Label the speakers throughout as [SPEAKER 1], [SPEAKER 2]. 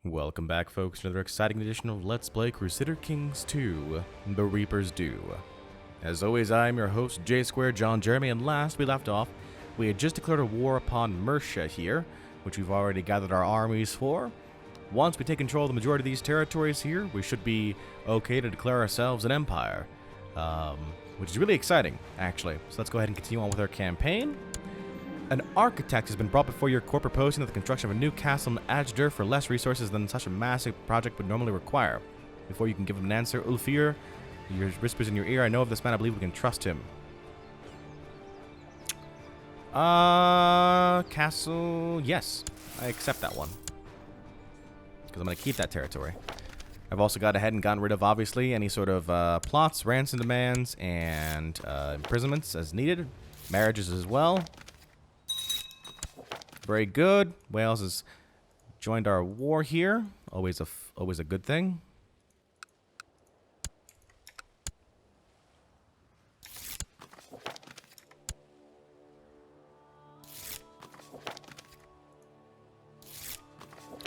[SPEAKER 1] Welcome back, folks, to another exciting edition of Let's Play Crusader Kings 2, The Reaper's Due. As always, I'm your host, J-Square John Jeremy, and last we left off, we had just declared a war upon Mercia here, which we've already gathered our armies for. Once we take control of the majority of these territories here, we should be okay to declare ourselves an empire, which is really exciting, actually. So let's go ahead and continue on with our campaign. An architect has been brought before your court proposing that the construction of a new castle in Ajder for less resources than such a massive project would normally require. Before you can give him an answer, Ulfir, your whispers in your ear, I know of this man, I believe we can trust him. Castle, yes, I accept that one. Because I'm going to keep that territory. I've also got ahead and gotten rid of, obviously, any sort of plots, ransom demands, and imprisonments as needed. Marriages as well. Very good. Wales has joined our war here. Always a good thing.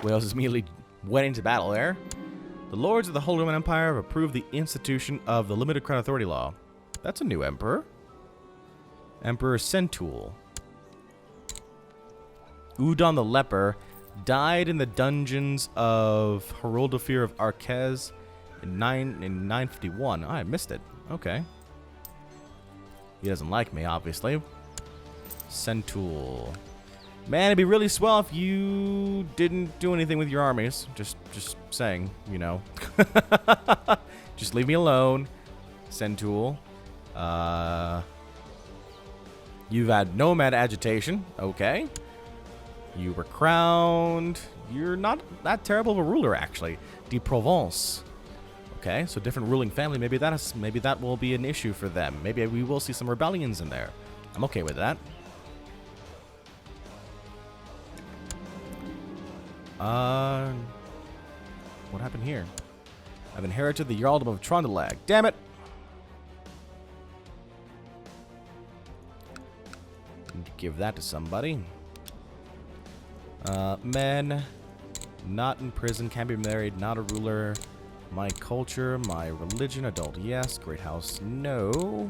[SPEAKER 1] Wales is immediately went into battle there. The lords of the Holy Roman Empire have approved the institution of the Limited Crown Authority Law. That's a new emperor. Emperor Centul. Udon the Leper died in the dungeons of Haroldofir of Arquez in 951. Oh, I missed it. Okay. He doesn't like me, obviously. Centul. Man, it'd be really swell if you didn't do anything with your armies. Just saying, you know. Just leave me alone. Centul. You've had nomad agitation. Okay. You were crowned. You're not that terrible of a ruler, actually. De Provence. Okay, so different ruling family. Maybe that will be an issue for them. Maybe we will see some rebellions in there. I'm okay with that. What happened here? I've inherited the Jarldom of Trondelag. Damn it! Need to give that to somebody. Men, not in prison, can be married, not a ruler. My culture, my religion, adult, yes. Great house, no.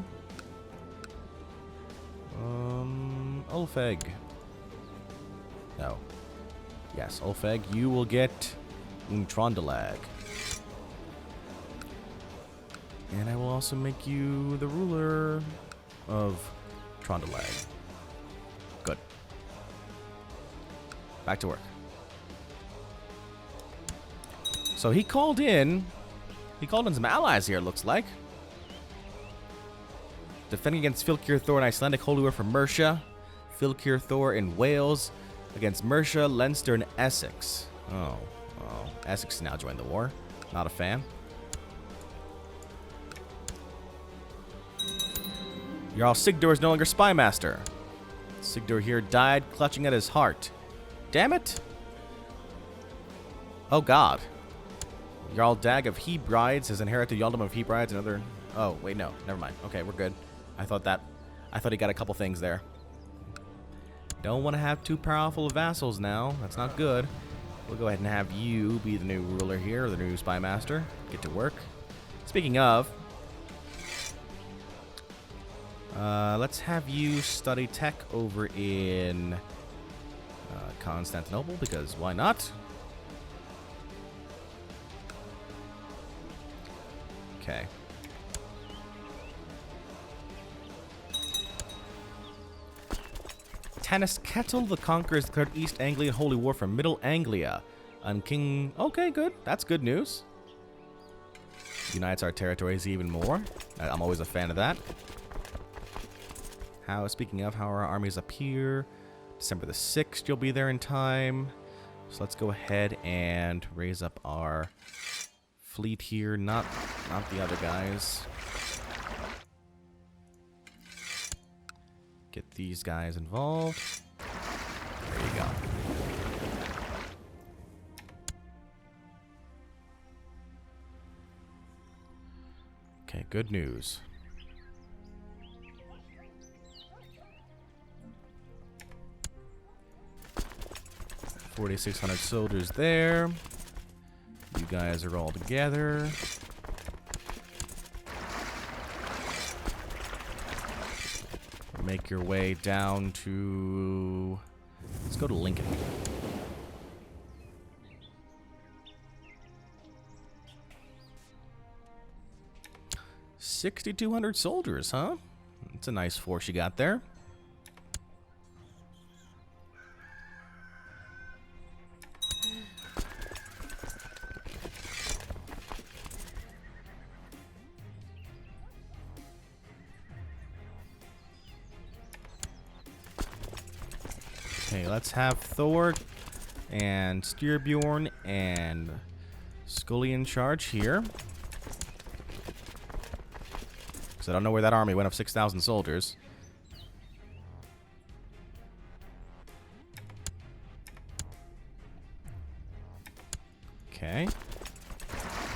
[SPEAKER 1] Ulfeg. No. Yes, Ulfeg, you will get Trondelag. And I will also make you the ruler of Trondelag. Good. Back to work. So he called in some allies here, it looks like. Defending against Fylkir Thor in Icelandic Holy War for Mercia. Fylkir Thor in Wales against Mercia, Leinster, and Essex. Oh. Essex now joined the war. Not a fan. Jarl Sigdur is no longer spymaster. Sigdur here died clutching at his heart. Damn it! Oh god. Jarl Dag of Hebrides has inherited Jarldom of Hebrides and other... Oh, wait, no. Never mind. Okay, we're good. I thought he got a couple things there. Don't want to have too powerful vassals now. That's not good. We'll go ahead and have you be the new ruler here, or the new spy master. Get to work. Speaking of... let's have you study tech over in... Constantinople, because why not? Okay. Tanis Kettle the Conqueror has declared East Anglia Holy War for Middle Anglia. And King... Okay, good. That's good news. Unites our territories even more. I'm always a fan of that. Speaking of, how are our armies up here? December the 6th, you'll be there in time. So let's go ahead and raise up our fleet here. Not the other guys. Get these guys involved. There you go. Okay, good news. 4,600 soldiers there. you guys are all together. Make your way down to... Let's go to Lincoln. 6,200 soldiers, huh? It's a nice force you got there. Okay, let's have Thor and Styrbjorn and Scully in charge here. Because I don't know where that army went of 6,000 soldiers. Okay.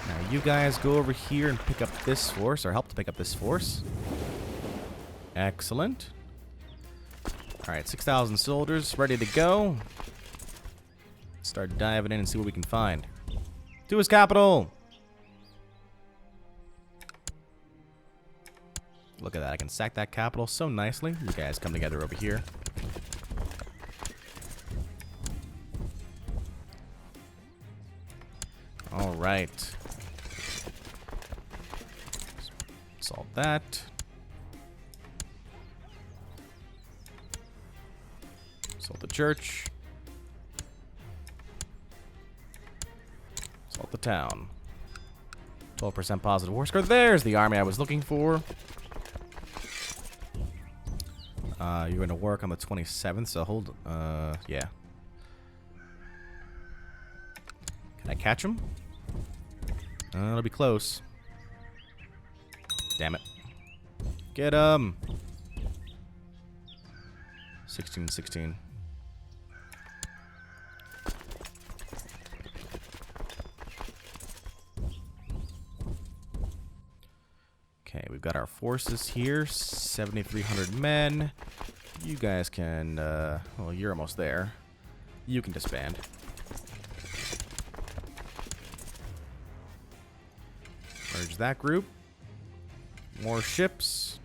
[SPEAKER 1] Now you guys go over here and pick up this force, or help to pick up this force. Excellent. Alright, 6,000 soldiers ready to go. Start diving in and see what we can find. To his capital! Look at that, I can sack that capital so nicely. You guys come together over here. Alright. Solve that. Assault the church. Assault the town. 12% positive war score. There's the army I was looking for. You're going to work on the 27th, so hold... yeah. Can I catch him? It'll be close. Damn it. Get him! 16-16. Okay, we've got our forces here. 7,300 men. You guys can, well, you're almost there. You can disband. Merge that group. More ships.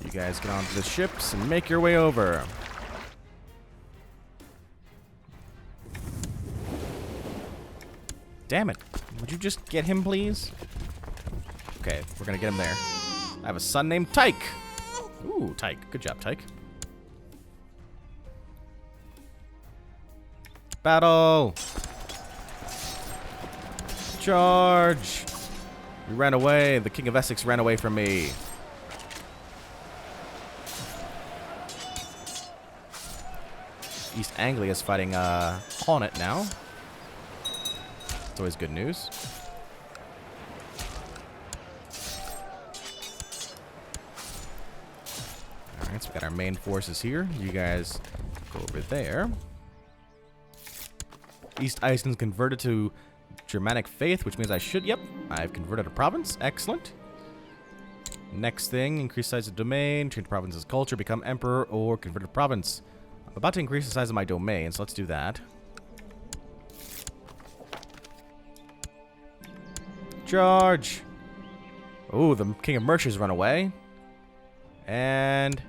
[SPEAKER 1] You guys get onto the ships and make your way over. Damn it. Would you just get him, please? Okay, we're gonna get him there. I have a son named Tyke. Ooh, Tyke. Good job, Tyke. Battle! Charge! We ran away. The King of Essex ran away from me. East Anglia is fighting Hornet now. It's always good news. Alright, so we got our main forces here. You guys go over there. East Iceland's converted to Germanic faith, which means I should... Yep, I've converted a province. Excellent. Next thing, increase size of domain, change province's culture, become emperor, or convert a province. I'm about to increase the size of my domain, so let's do that. Charge! Oh, the King of Mercia's run away. And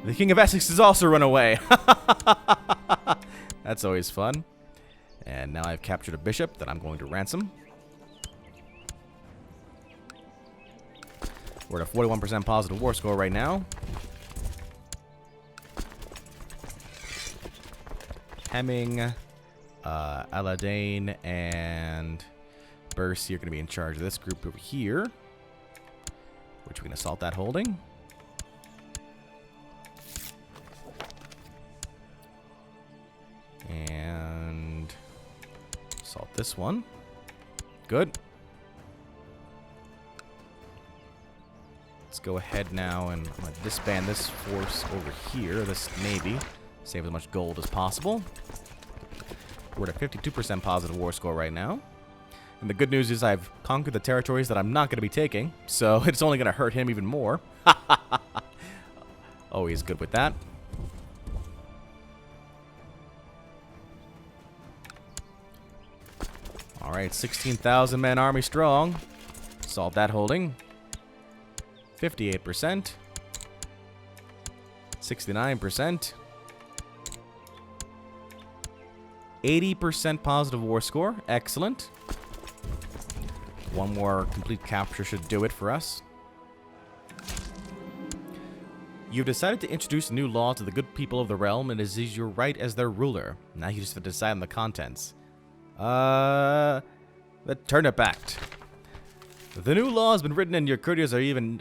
[SPEAKER 1] the King of Essex has also run away. That's always fun. And now I've captured a bishop that I'm going to ransom. We're at a 41% positive war score right now. Hemming, Aladane, and Bercy are going to be in charge of this group over here, which we can assault that holding. And assault this one. Good. Let's go ahead now and I'm going to disband this force over here, this navy. Save as much gold as possible. We're at a 52% positive war score right now. And the good news is I've conquered the territories that I'm not going to be taking, so it's only going to hurt him even more. Always good with that. Alright, 16,000 man army strong. Solve that holding. 58%. 69%. 80% positive war score. Excellent. One more complete capture should do it for us. You've decided to introduce a new law to the good people of the realm, and it is your right as their ruler. Now you just have to decide on the contents. The Turnip Act. The new law has been written, and your courtiers are even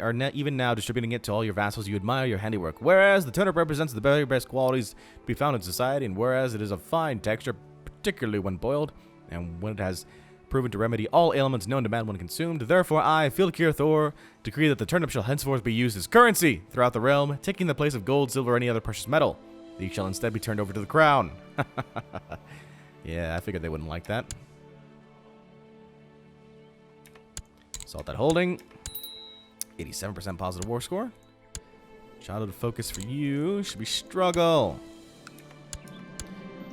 [SPEAKER 1] now distributing it to all your vassals. You admire your handiwork. Whereas the turnip represents the very best qualities to be found in society, and whereas it is of fine texture, particularly when boiled, and when it has proven to remedy all ailments known to man when consumed, therefore I, Filkir Thor, decree that the turnip shall henceforth be used as currency throughout the realm, taking the place of gold, silver, or any other precious metal. These shall instead be turned over to the crown. Yeah, I figured they wouldn't like that. Salt that holding. 87% positive war score. Childhood focus for you should be struggle.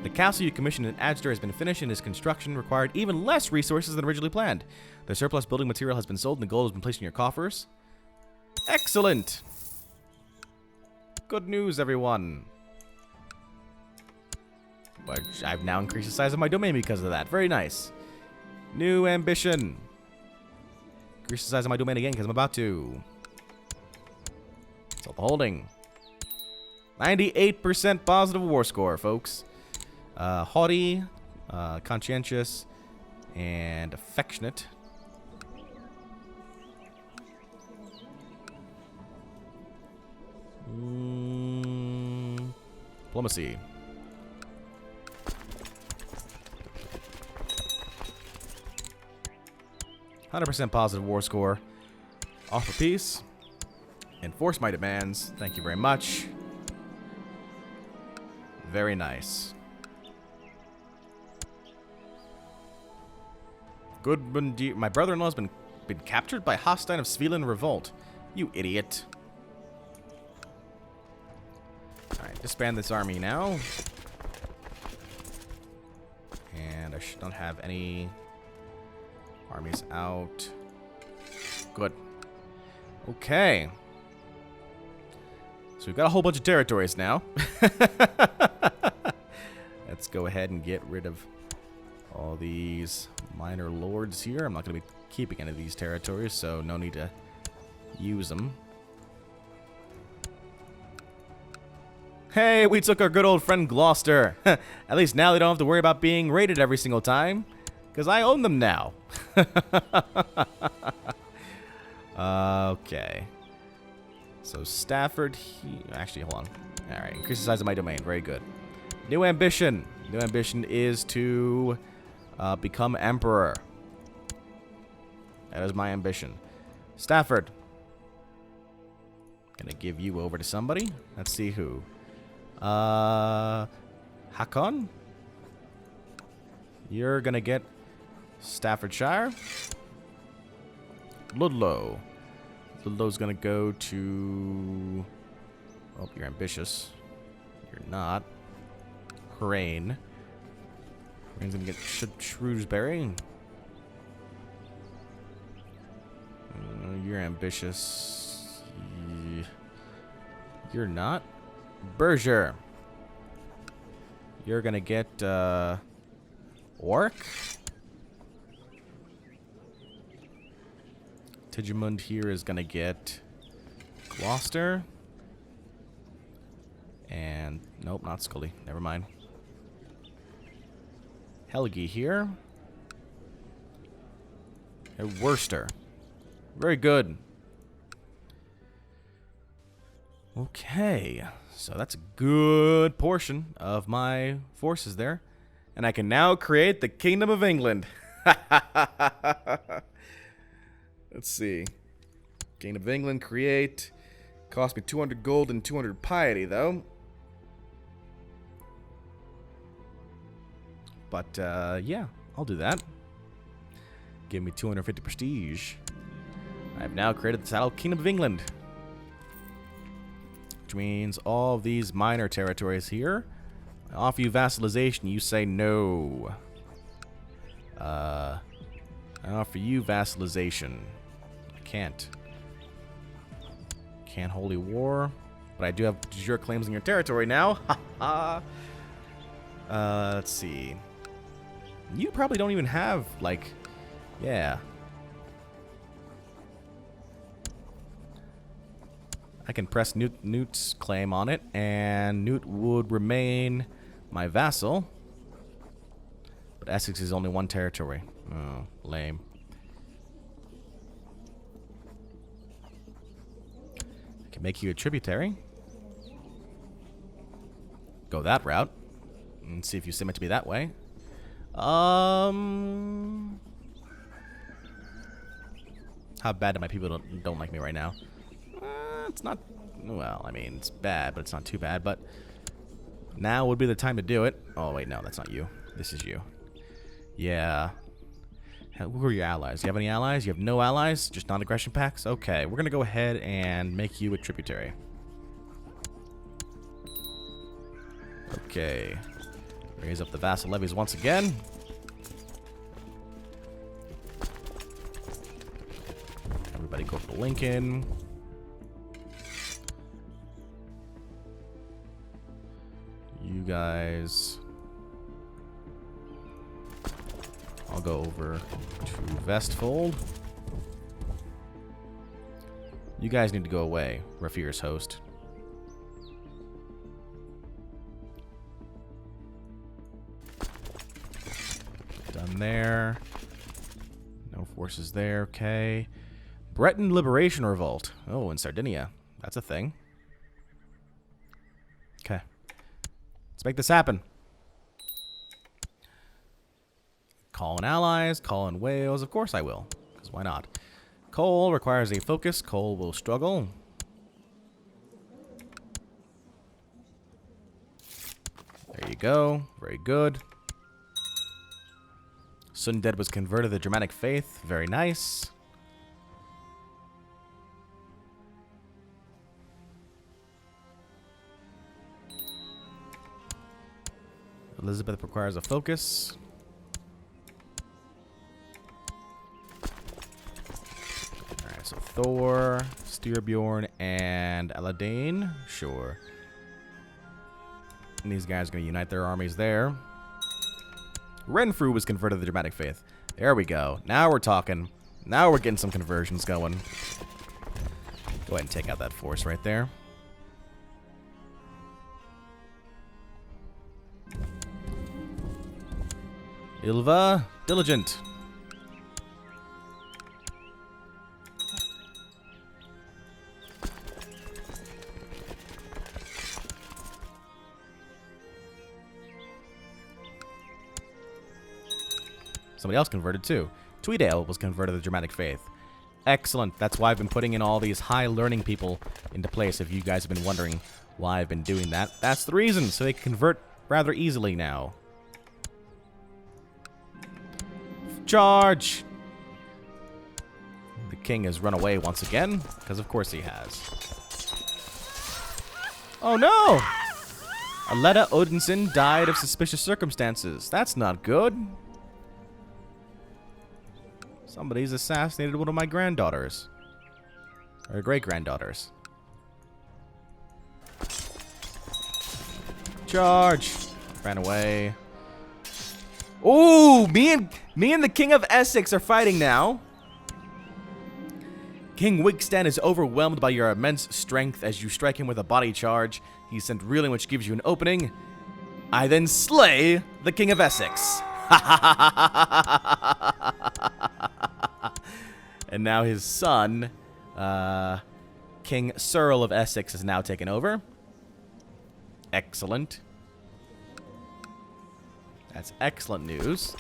[SPEAKER 1] The castle you commissioned in Adster has been finished, and its construction required even less resources than originally planned. The surplus building material has been sold, and the gold has been placed in your coffers. Excellent! Good news, everyone. But I've now increased the size of my domain because of that. Very nice. New ambition. Increase the size of my domain again because I'm about to. Salt the holding. 98% positive war score, folks. Haughty, conscientious, and affectionate. Diplomacy. %100% positive war score. Offer peace. Enforce my demands. Thank you very much. Very nice. Good. My brother-in-law has been captured by Hostine of Sveland Revolt. You idiot. Alright, disband this army now. And I should not have any armies out. Good. Okay. So we've got a whole bunch of territories now. Let's go ahead and get rid of all these minor lords here. I'm not going to be keeping any of these territories, so no need to use them. Hey, we took our good old friend Gloucester. At least now they don't have to worry about being raided every single time, because I own them now. Okay. So Stafford, actually, hold on. Alright, increase the size of my domain. Very good. New ambition. New ambition is to become emperor. That is my ambition. Stafford. Gonna give you over to somebody. Let's see who. Hakon? You're gonna get Staffordshire. Ludlow. Ludlow's gonna go to... Oh, you're ambitious. You're not. Crane. Crane's gonna get Shrewsbury. You're ambitious. You're not. Berger. You're gonna get Orc. Tigemund here is gonna get Gloucester. And nope, not Scully. Never mind. Helgi here. And Worcester. Very good. Okay. So that's a good portion of my forces there. And I can now create the Kingdom of England. Let's see. Kingdom of England, create. Cost me 200 gold and 200 piety, though. But, yeah, I'll do that. Give me 250 prestige. I've now created the title Kingdom of England. Which means all of these minor territories here. I offer you vassalization, you say no. I offer you vassalization. I can't. Can't holy war. But I do have de jure claims in your territory now. Let's see. You probably don't even have, like... Yeah. I can press Newt's claim on it, and Newt would remain my vassal. But Essex is only one territory. Oh, lame. I can make you a tributary. Go that route. And see if you submit to me that way. How bad do my people don't like me right now? It's not... Well, I mean, it's bad, but it's not too bad. But now would be the time to do it. Oh, wait, no, that's not you. This is you. Yeah. Who are your allies? Do you have any allies? You have no allies? Just non-aggression pacts? Okay, we're going to go ahead and make you a tributary. Okay. Raise up the vassal levies once again. Everybody go for Lincoln. You guys... I'll go over to Vestfold. You guys need to go away, Rafir's host. Done there. No forces there, okay. Breton Liberation Revolt. Oh, in Sardinia. That's a thing. Okay. Let's make this happen. Call in allies, call in Wales. Of course I will, because why not? Coal requires a focus. Coal will struggle. There you go. Very good. Sunded was converted to the Germanic faith. Very nice. Elizabeth requires a focus. Alright, so Thor, Styrbjorn, and Aladane. Sure. And these guys are going to unite their armies there. Renfrew was converted to the Germanic faith. There we go. Now we're talking. Now we're getting some conversions going. Go ahead and take out that force right there. Ilva, diligent. Somebody else converted too. Tweedale was converted to the Germanic faith. Excellent. That's why I've been putting in all these high learning people into place. If you guys have been wondering why I've been doing that, that's the reason. So they can convert rather easily now. Charge! The king has run away once again, because of course he has. Oh no! Aletta Odinson died of suspicious circumstances. That's not good. Somebody's assassinated one of my granddaughters. Or great-granddaughters. Charge! Ran away. Ooh, me and the King of Essex are fighting now. King Wigstan is overwhelmed by your immense strength as you strike him with a body charge. He sent reeling, which gives you an opening. I then slay the King of Essex. And now his son, King Cyril of Essex, has now taken over. Excellent. That's excellent news.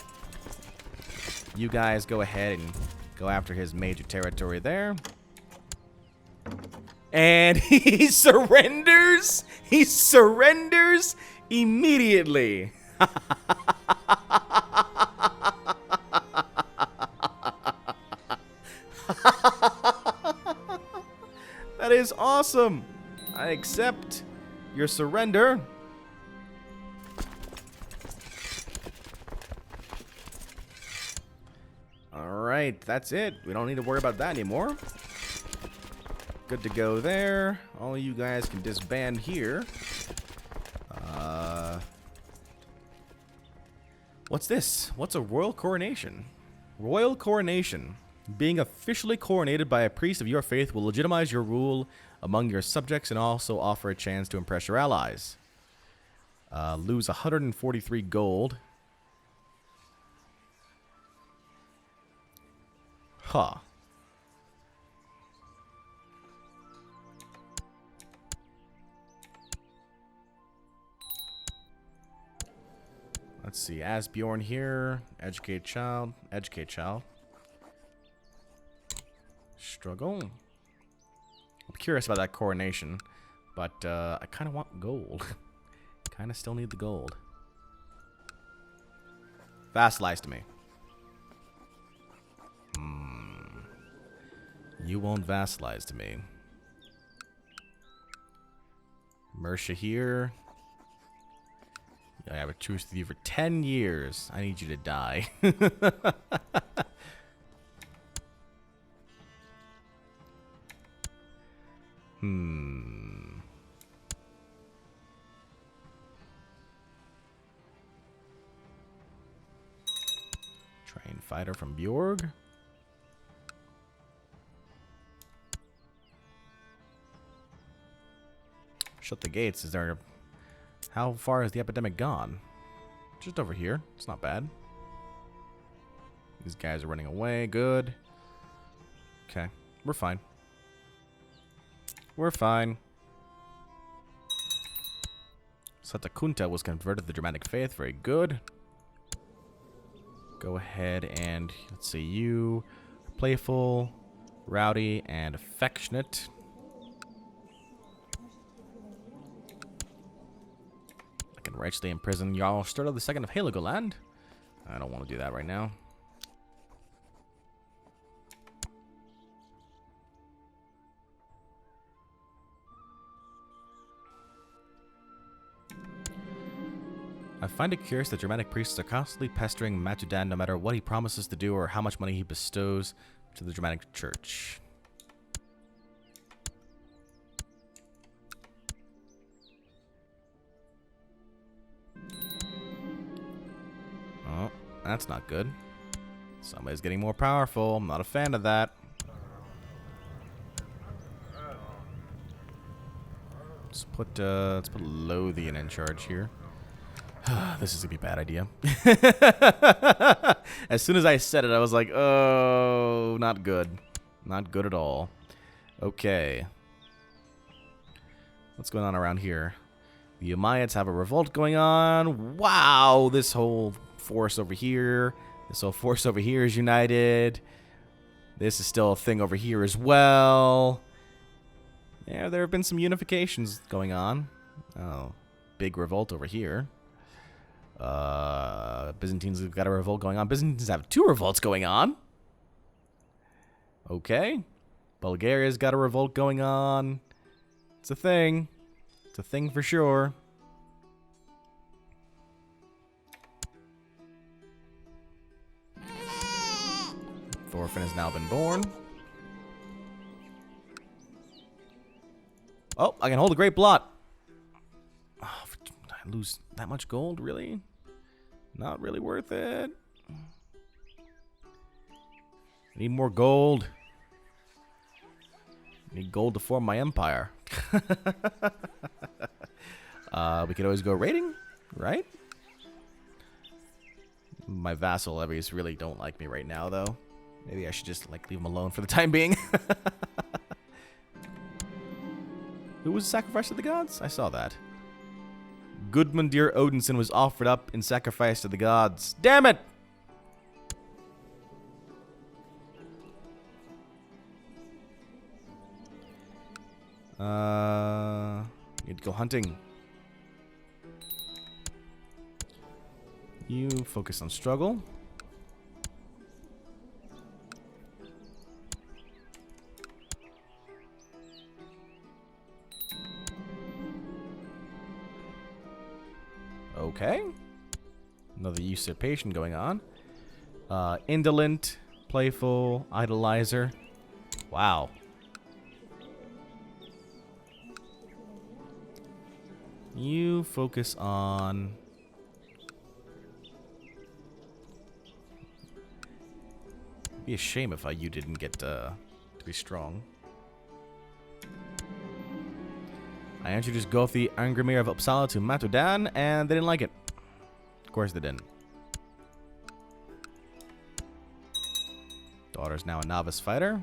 [SPEAKER 1] You guys go ahead and go after his major territory there. And he surrenders! He surrenders immediately! That is awesome! I accept your surrender. Alright, that's it. We don't need to worry about that anymore. Good to go there. All you guys can disband here. What's this? What's a royal coronation? Royal coronation. Being officially coronated by a priest of your faith will legitimize your rule among your subjects and also offer a chance to impress your allies. Lose 143 gold. Huh. Let's see. Asbjorn here. Educate child. Educate child. Struggle. I'm curious about that coronation, but I kind of want gold. Kind of still need the gold. Vassalize to me. You won't vassalize to me. Mercia here. I have a truce with you for 10 years. I need you to die. Train fighter from Bjorg. Shut the gates. Is there... How far has the epidemic gone? Just over here. It's not bad. These guys are running away. Good. Okay. We're fine. We're fine. Satakunta was converted to the Germanic faith. Very good. Go ahead and... Let's see. You are playful, rowdy, and affectionate. Rightly imprison Jarl Sturla II of Heligoland. I don't want to do that right now. I find it curious that Germanic priests are constantly pestering Matudan no matter what he promises to do or how much money he bestows to the Germanic Church. That's not good. Somebody's getting more powerful. I'm not a fan of that. Let's put Lothian in charge here. This is gonna be a bad idea. As soon as I said it, I was like, oh, not good. Not good at all. Okay. What's going on around here? The Umayyads have a revolt going on. Wow, this whole force over here. This whole force over here is united. This is still a thing over here as well. Yeah, there have been some unifications going on. Oh, big revolt over here. Byzantines have got a revolt going on. Byzantines have 2 revolts going on. Okay. Bulgaria's got a revolt going on. It's a thing. It's a thing for sure. Thorfinn has now been born. Oh, I can hold a great blot. Oh, I lose that much gold, really? Not really worth it. I need more gold. I need gold to form my empire. We could always go raiding, right? My vassal levies really don't like me right now, though. Maybe I should just, like, leave them alone for the time being. Who was sacrificed to the gods? I saw that. Gudmundur Odinson was offered up in sacrifice to the gods. Damn it! Need to go hunting. You focus on struggle. Okay. Another usurpation going on. Indolent, Playful, idolizer. Wow. You focus on... It'd be a shame if you didn't get to be strong. I introduced Gothi Angramir of Uppsala to Matudan, and they didn't like it. Of course they didn't. Daughter's now a novice fighter.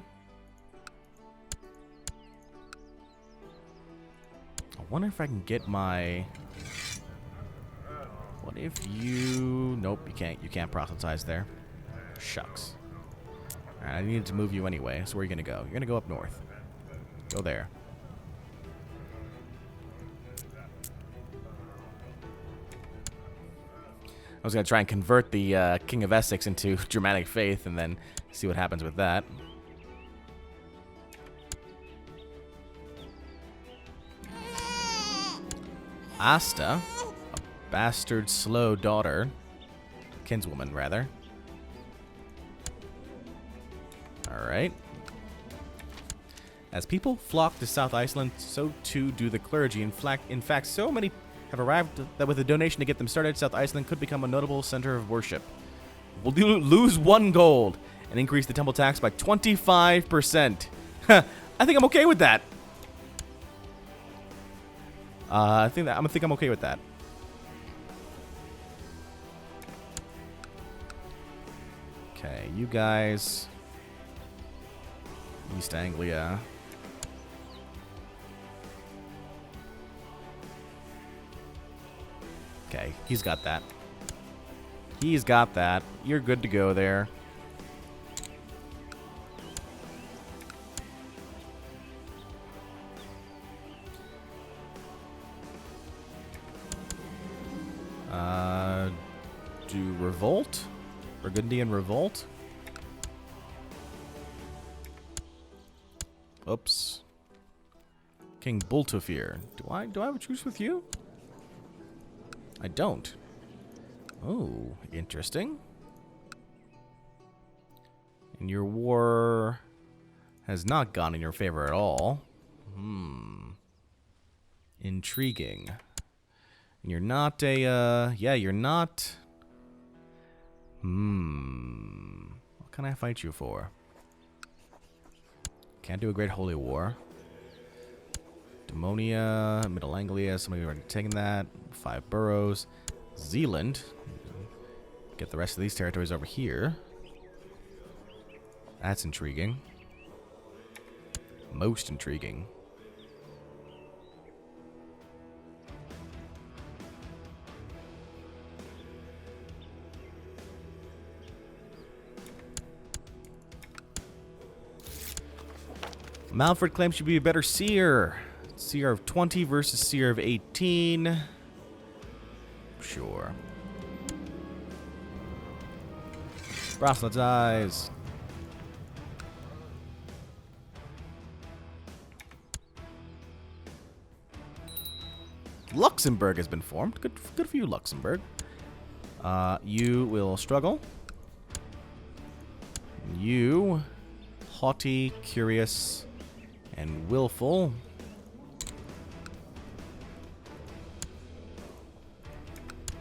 [SPEAKER 1] I wonder if I can get my... What if you... Nope, you can't. You can't proselytize there. Shucks. Alright, I needed to move you anyway. So where are you going to go? You're going to go up north. Go there. I was going to try and convert the King of Essex into Germanic faith and then see what happens with that. Asta, a bastard slow daughter, kinswoman rather. Alright. As people flock to South Iceland, so too do the clergy. In fact, so many have arrived that with a donation to get them started, South Iceland could become a notable center of worship. We'll lose 1 gold and increase the temple tax by 25%. I think I'm okay with that. I think I'm okay with that. Okay, you guys, East Anglia. Okay, he's got that. He's got that. You're good to go there. Do Revolt? Burgundian Revolt? Oops. King Bultufir. Do I have a truce with you? I don't. Oh, interesting. And your war has not gone in your favor at all. Intriguing. And you're not a, yeah, you're not... What can I fight you for? Can't do a Great Holy War. Demonia, Middle Anglia, somebody already taken that. 5 boroughs. Zealand. Get the rest of these territories over here. That's intriguing. Most intriguing. Malfred claims to be a better seer. Seer of 20 versus Seer of 18. Sure. Proselytize. Luxembourg has been formed. Good for you, Luxembourg. You will struggle. You, haughty, curious, and willful.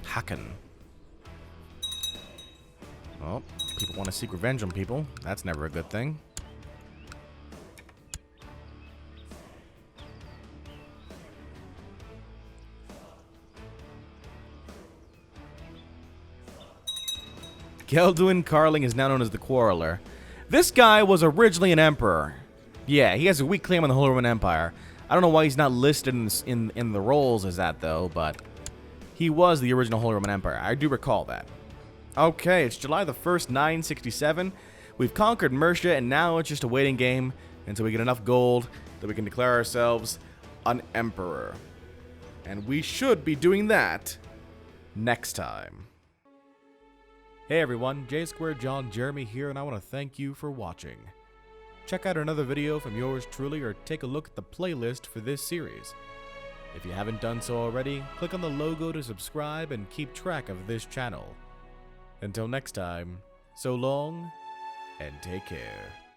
[SPEAKER 1] Hacken. Oh, people want to seek revenge on people. That's never a good thing. Gelduin Carling is now known as the Quarreler. This guy was originally an emperor. Yeah, he has a weak claim on the Holy Roman Empire. I don't know why he's not listed in the rolls as that, though, but he was the original Holy Roman Empire. I do recall that. Okay, it's July the 1st, 967. We've conquered Mercia, and now it's just a waiting game until we get enough gold that we can declare ourselves an emperor. And we should be doing that next time. Hey everyone, J2 John Jeremy here, and I want to thank you for watching. Check out another video from yours truly, or take a look at the playlist for this series. If you haven't done so already, click on the logo to subscribe and keep track of this channel. Until next time, so long, and take care.